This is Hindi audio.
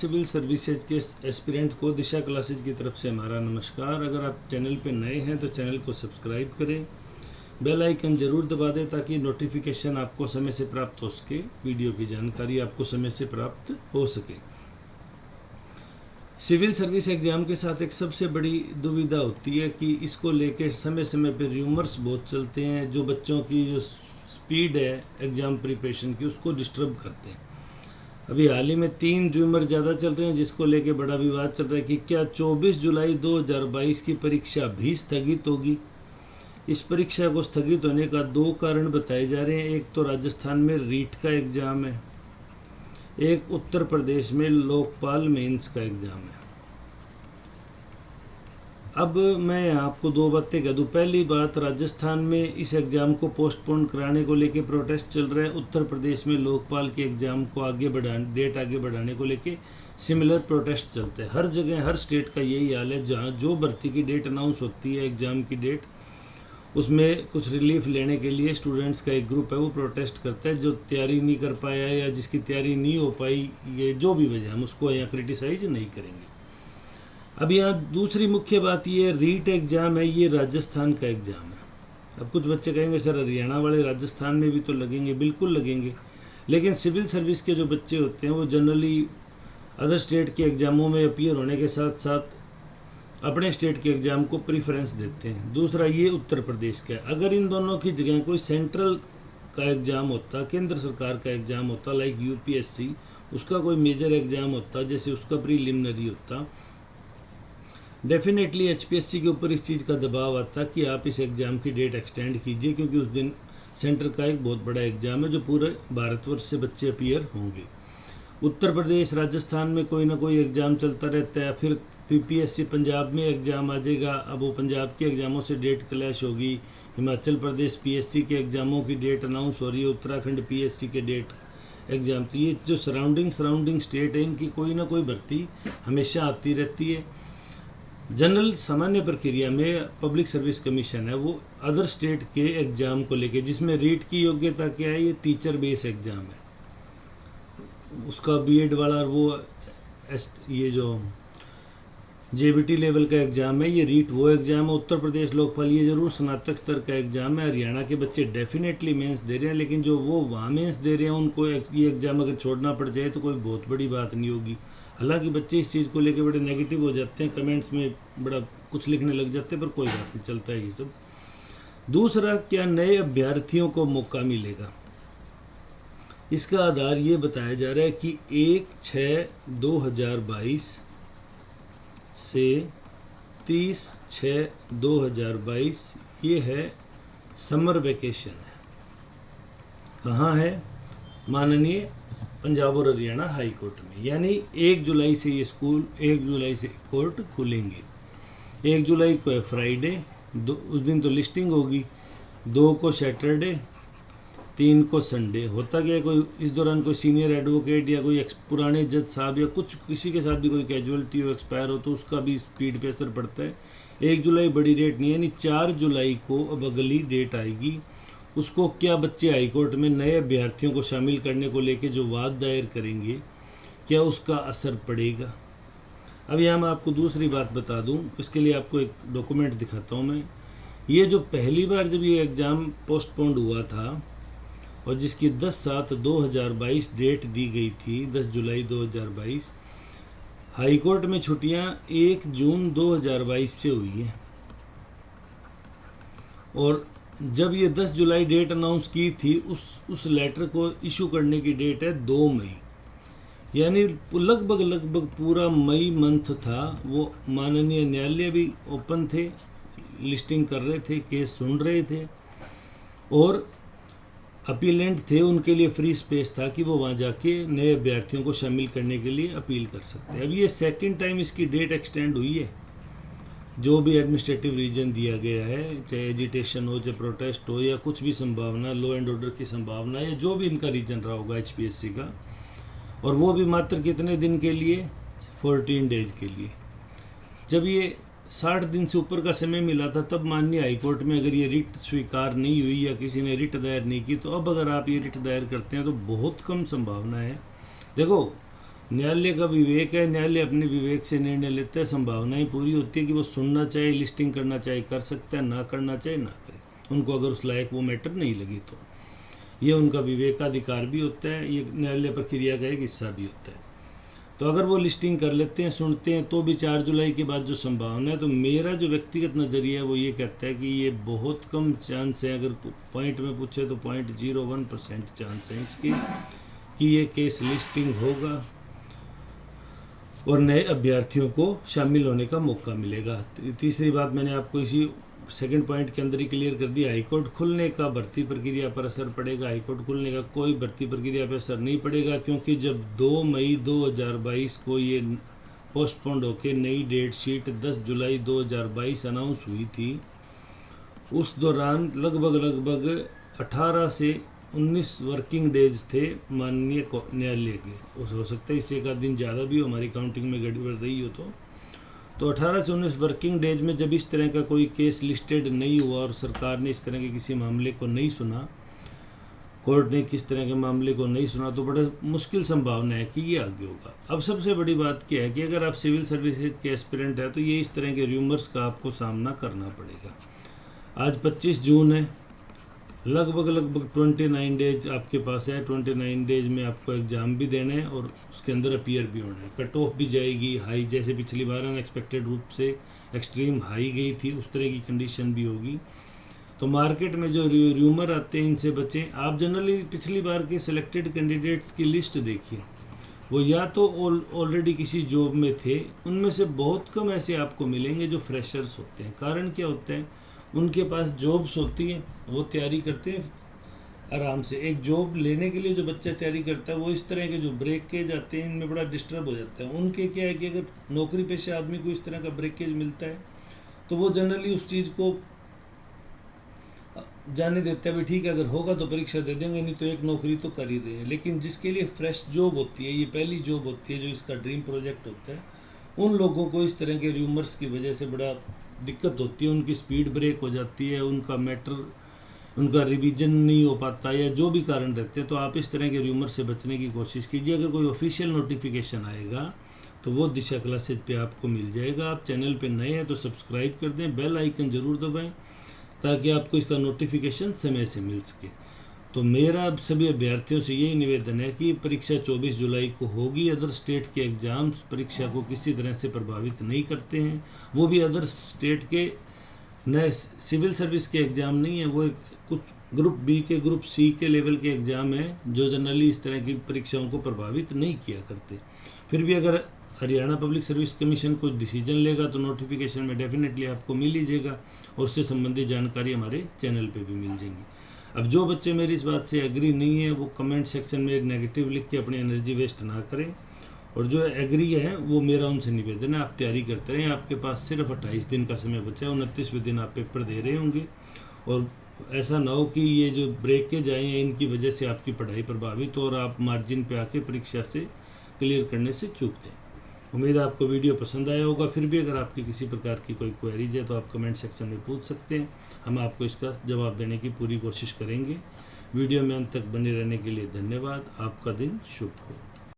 सिविल सर्विसेज के एस्पिरेंट को दिशा क्लासेज की तरफ से हमारा नमस्कार। अगर आप चैनल पे नए हैं तो चैनल को सब्सक्राइब करें, बेल आइकन ज़रूर दबा दें ताकि नोटिफिकेशन आपको समय से प्राप्त हो सके, वीडियो की जानकारी आपको समय से प्राप्त हो सके। सिविल सर्विस एग्ज़ाम के साथ एक सबसे बड़ी दुविधा होती है कि इसको लेकर समय समय पर र्यूमर्स बहुत चलते हैं जो बच्चों की जो स्पीड है एग्ज़ाम प्रिपरेशन की उसको डिस्टर्ब करते हैं। अभी हाल ही में 3 र्यूमर ज़्यादा चल रहे हैं जिसको लेके बड़ा विवाद चल रहा है कि क्या 24 जुलाई 2022 की परीक्षा भी स्थगित होगी। इस परीक्षा को स्थगित होने का 2 कारण बताए जा रहे हैं। एक तो राजस्थान में रीट का एग्ज़ाम है, एक उत्तर प्रदेश में लोकपाल मेंस का एग्ज़ाम है। अब मैं आपको 2 बातें कह दूँ। पहली बात, राजस्थान में इस एग्ज़ाम को पोस्टपोन कराने को लेके प्रोटेस्ट चल रहा है। उत्तर प्रदेश में लोकपाल के एग्ज़ाम को डेट आगे बढ़ाने को लेके सिमिलर प्रोटेस्ट चलते हैं। हर जगह हर स्टेट का यही हाल है। जहाँ जो भर्ती की डेट अनाउंस होती है, एग्ज़ाम की डेट, उसमें कुछ रिलीफ लेने के लिए स्टूडेंट्स का एक ग्रुप है वो प्रोटेस्ट करता है। जो तैयारी नहीं कर पाया या जिसकी तैयारी नहीं हो पाई, ये जो भी वजह, हम उसको यहाँ क्रिटिसाइज नहीं करेंगे। अब यहाँ दूसरी मुख्य बात ये रीट एग्ज़ाम है, ये राजस्थान का एग्ज़ाम है। अब कुछ बच्चे कहेंगे सर हरियाणा वाले राजस्थान में भी तो लगेंगे, बिल्कुल लगेंगे, लेकिन सिविल सर्विस के जो बच्चे होते हैं वो जनरली अदर स्टेट के एग्ज़ामों में अपीयर होने के साथ साथ अपने स्टेट के एग्ज़ाम को प्रीफरेंस देते हैं। दूसरा ये उत्तर प्रदेश का है। अगर इन दोनों की जगह कोई सेंट्रल का एग्ज़ाम होता, केंद्र सरकार का एग्ज़ाम होता, लाइक यूपीएससी, उसका कोई मेजर एग्ज़ाम होता, जैसे उसका प्रीलिमिनरी होता, डेफिनेटली एचपीएससी के ऊपर इस चीज़ का दबाव आता कि आप इस एग्ज़ाम की डेट एक्सटेंड कीजिए, क्योंकि उस दिन सेंटर का एक बहुत बड़ा एग्ज़ाम है जो पूरे भारतवर्ष से बच्चे अपीयर होंगे। उत्तर प्रदेश, राजस्थान में कोई ना कोई एग्ज़ाम चलता रहता है। फिर पीपीएससी पंजाब में एग्ज़ाम आ जाएगा, अब वो पंजाब के एग्ज़ामों से डेट क्लैश होगी। हिमाचल प्रदेश पीएससी के एग्ज़ामों की डेट अनाउंस हो रही है, उत्तराखंड पीएससी के डेट एग्ज़ाम। तो ये जो सराउंडिंग स्टेट है, इनकी कोई ना कोई भर्ती हमेशा आती रहती है। जनरल सामान्य प्रक्रिया में पब्लिक सर्विस कमीशन है वो अदर स्टेट के एग्ज़ाम को लेके, जिसमें रीट की योग्यता क्या है, ये टीचर बेस एग्ज़ाम है, उसका बीएड वाला, और वो ये जो जेबीटी लेवल का एग्ज़ाम है, ये रीट वो एग्ज़ाम है। उत्तर प्रदेश लोकपाल ये ज़रूर स्नातक स्तर का एग्ज़ाम है। हरियाणा के बच्चे डेफिनेटली मेंस दे रहे हैं, लेकिन जो वो वहाँ मेंस दे रहे हैं उनको ये एग्ज़ाम अगर छोड़ना पड़ जाए तो कोई बहुत बड़ी बात नहीं होगी। हालांकि बच्चे इस चीज़ को लेकर बड़े नेगेटिव हो जाते हैं, कमेंट्स में बड़ा कुछ लिखने लग जाते हैं, पर कोई बात नहीं, चलता है ये सब। दूसरा, क्या नए अभ्यर्थियों को मौका मिलेगा? इसका आधार ये बताया जा रहा है कि 1/6/2022 से 30/6/2022 ये है समर वेकेशन है। कहाँ है? माननीय पंजाब और हरियाणा हाई कोर्ट में। यानी 1 जुलाई से ये स्कूल, 1 जुलाई से कोर्ट खुलेंगे। 1 जुलाई को है फ्राइडे, उस दिन तो लिस्टिंग होगी, 2 को सैटरडे, 3 को संडे। होता क्या है, कोई इस दौरान कोई सीनियर एडवोकेट या कोई पुराने जज साहब या कुछ किसी के साथ भी कोई कैजुअलिटी हो, एक्सपायर हो, तो उसका भी स्पीड पे असर पड़ता है। 1 जुलाई बड़ी डेट नहीं है, यानी 4 जुलाई को अब अगली डेट आएगी। उसको क्या बच्चे हाईकोर्ट में नए अभ्यर्थियों को शामिल करने को लेके जो वाद दायर करेंगे, क्या उसका असर पड़ेगा? अब यहाँ मैं आपको दूसरी बात बता दूँ, इसके लिए आपको एक डॉक्यूमेंट दिखाता हूँ मैं। ये जो पहली बार जब ये एग्ज़ाम पोस्टपोन्ड हुआ था और जिसकी 10/7/2022 डेट दी गई थी, 10 जुलाई 2022, हाईकोर्ट में छुट्टियाँ 1 जून 2022 से हुई हैं, और जब ये 10 जुलाई डेट अनाउंस की थी, उस लेटर को इशू करने की डेट है 2 मई। यानी लगभग पूरा मई मंथ था वो माननीय न्यायालय भी ओपन थे, लिस्टिंग कर रहे थे, केस सुन रहे थे, और अपीलेंट थे, उनके लिए फ्री स्पेस था कि वो वहाँ जाके नए अभ्यर्थियों को शामिल करने के लिए अपील कर सकते हैं। अब ये सेकंड टाइम इसकी डेट एक्सटेंड हुई है। जो भी एडमिनिस्ट्रेटिव रीजन दिया गया है, चाहे एजिटेशन हो, चाहे प्रोटेस्ट हो, या कुछ भी संभावना, लॉ एंड ऑर्डर की संभावना, या जो भी इनका रीजन रहा होगा एचपीएससी का, और वो भी मात्र कितने दिन के लिए? 14 डेज के लिए। जब ये 60 दिन से ऊपर का समय मिला था, तब माननीय हाईकोर्ट में अगर ये रिट स्वीकार नहीं हुई या किसी ने रिट दायर नहीं की, तो अब अगर आप ये रिट दायर करते हैं तो बहुत कम संभावना है। देखो, न्यायालय का विवेक है, न्यायालय अपने विवेक से निर्णय लेता है, संभावनाएं पूरी होती है कि वो सुनना चाहे, लिस्टिंग करना चाहे कर सकता है, ना करना चाहे ना करे, उनको अगर उस लायक वो मैटर नहीं लगी तो। ये उनका विवेकाधिकार भी होता है, ये न्यायालय प्रक्रिया का एक हिस्सा भी होता है। तो अगर वो लिस्टिंग कर लेते हैं, सुनते हैं, तो भी 4 जुलाई के बाद जो संभावना है, तो मेरा जो व्यक्तिगत नज़रिया है वो ये कहता है कि ये बहुत कम चांस है, अगर पॉइंट में पूछे तो 0.01% चांस है इसके कि ये केस लिस्टिंग होगा और नए अभ्यर्थियों को शामिल होने का मौका मिलेगा। तीसरी बात मैंने आपको इसी सेकंड पॉइंट के अंदर ही क्लियर कर दिया, हाईकोर्ट खुलने का भर्ती प्रक्रिया पर असर पड़ेगा। हाईकोर्ट खुलने का कोई भर्ती प्रक्रिया पर असर नहीं पड़ेगा, क्योंकि जब 2 मई 2022 को ये पोस्टपोन्ड होकर नई डेट शीट 10 जुलाई 2022 अनाउंस हुई थी, उस दौरान लगभग 18 से 19 वर्किंग डेज थे माननीय न्यायालय के। हो सकता है इससे एक आध दिन ज़्यादा भी हो, हमारी काउंटिंग में गड़बड़ रही हो तो 18 से 19 वर्किंग डेज में जब इस तरह का कोई केस लिस्टेड नहीं हुआ और सरकार ने इस तरह के किसी मामले को नहीं सुना, कोर्ट ने किस तरह के मामले को नहीं सुना, तो बड़ा मुश्किल संभावना है कि ये आगे होगा। अब सबसे बड़ी बात क्या है कि अगर आप सिविल सर्विसेज के एस्पिरेंट हैं तो ये इस तरह के र्यूमर्स का आपको सामना करना पड़ेगा। आज 25 जून है, लगभग 29 डेज आपके पास है। 29 डेज में आपको एग्ज़ाम भी देना है और उसके अंदर अपीयर भी होना है। कट ऑफ भी जाएगी हाई, जैसे पिछली बार अनएक्सपेक्टेड रूप से एक्सट्रीम हाई गई थी, उस तरह की कंडीशन भी होगी। तो मार्केट में जो र्यूमर आते हैं इनसे बचें। आप जनरली पिछली बार के सिलेक्टेड कैंडिडेट्स की लिस्ट देखिए, वो या तो ऑलरेडी किसी जॉब में थे, उनमें से बहुत कम ऐसे आपको मिलेंगे जो फ्रेशर्स होते हैं। कारण क्या होता है, उनके पास जॉब्स होती हैं, वो तैयारी करते हैं आराम से। एक जॉब लेने के लिए जो बच्चा तैयारी करता है, वो इस तरह के जो ब्रेकेज आते हैं इनमें बड़ा डिस्टर्ब हो जाता है। उनके क्या है कि अगर नौकरी पेशा आदमी को इस तरह का ब्रेकेज मिलता है तो वो जनरली उस चीज़ को जाने देता है, भी ठीक है अगर होगा तो परीक्षा दे देंगे, नहीं तो एक नौकरी तो कर ही रहे हैं। लेकिन जिसके लिए फ्रेश जॉब होती है, ये पहली जॉब होती है, जो इसका ड्रीम प्रोजेक्ट होता है, उन लोगों को इस तरह के र्यूमर्स की वजह से बड़ा दिक्कत होती है। उनकी स्पीड ब्रेक हो जाती है, उनका मैटर, उनका रिवीजन नहीं हो पाता, या जो भी कारण रहते हैं। तो आप इस तरह के र्यूमर से बचने की कोशिश कीजिए। अगर कोई ऑफिशियल नोटिफिकेशन आएगा तो वो दिशा क्लासेज पे आपको मिल जाएगा। आप चैनल पे नए हैं तो सब्सक्राइब कर दें, बेल आइकन ज़रूर दबाएं ताकि आपको इसका नोटिफिकेशन समय से मिल सके। तो मेरा सभी अभ्यर्थियों से यही निवेदन है कि परीक्षा 24 जुलाई को होगी। अदर स्टेट के एग्ज़ाम्स परीक्षा को किसी तरह से प्रभावित नहीं करते हैं, वो भी अदर स्टेट के नए सिविल सर्विस के एग्ज़ाम नहीं है, वो कुछ ग्रुप बी के, ग्रुप सी के लेवल के एग्ज़ाम हैं जो जनरली इस तरह की परीक्षाओं को प्रभावित नहीं किया करते। फिर भी अगर हरियाणा पब्लिक सर्विस कमीशन कोई डिसीजन लेगा तो नोटिफिकेशन में डेफिनेटली आपको मिल ही जाएगा और उससे संबंधित जानकारी हमारे चैनल पे भी मिल जाएंगी। अब जो बच्चे मेरी इस बात से एग्री नहीं है वो कमेंट सेक्शन में नेगेटिव लिख के अपनी एनर्जी वेस्ट ना करें, और जो एग्री है वो मेरा उनसे निवेदन है आप तैयारी करते रहें। आपके पास सिर्फ 28 दिन का समय बचा है, 29वें दिन आप पेपर दे रहे होंगे, और ऐसा ना हो कि ये जो ब्रेकेज आए हैं इनकी वजह से आपकी पढ़ाई प्रभावित हो और आप मार्जिन पे आके परीक्षा से क्लियर करने से चूक जाएं। उम्मीद है आपको वीडियो पसंद आया होगा। फिर भी अगर आपकी किसी प्रकार की कोई क्वेरीज है तो आप कमेंट सेक्शन में पूछ सकते हैं, हम आपको इसका जवाब देने की पूरी कोशिश करेंगे। वीडियो में अंत तक बने रहने के लिए धन्यवाद। आपका दिन शुभ हो।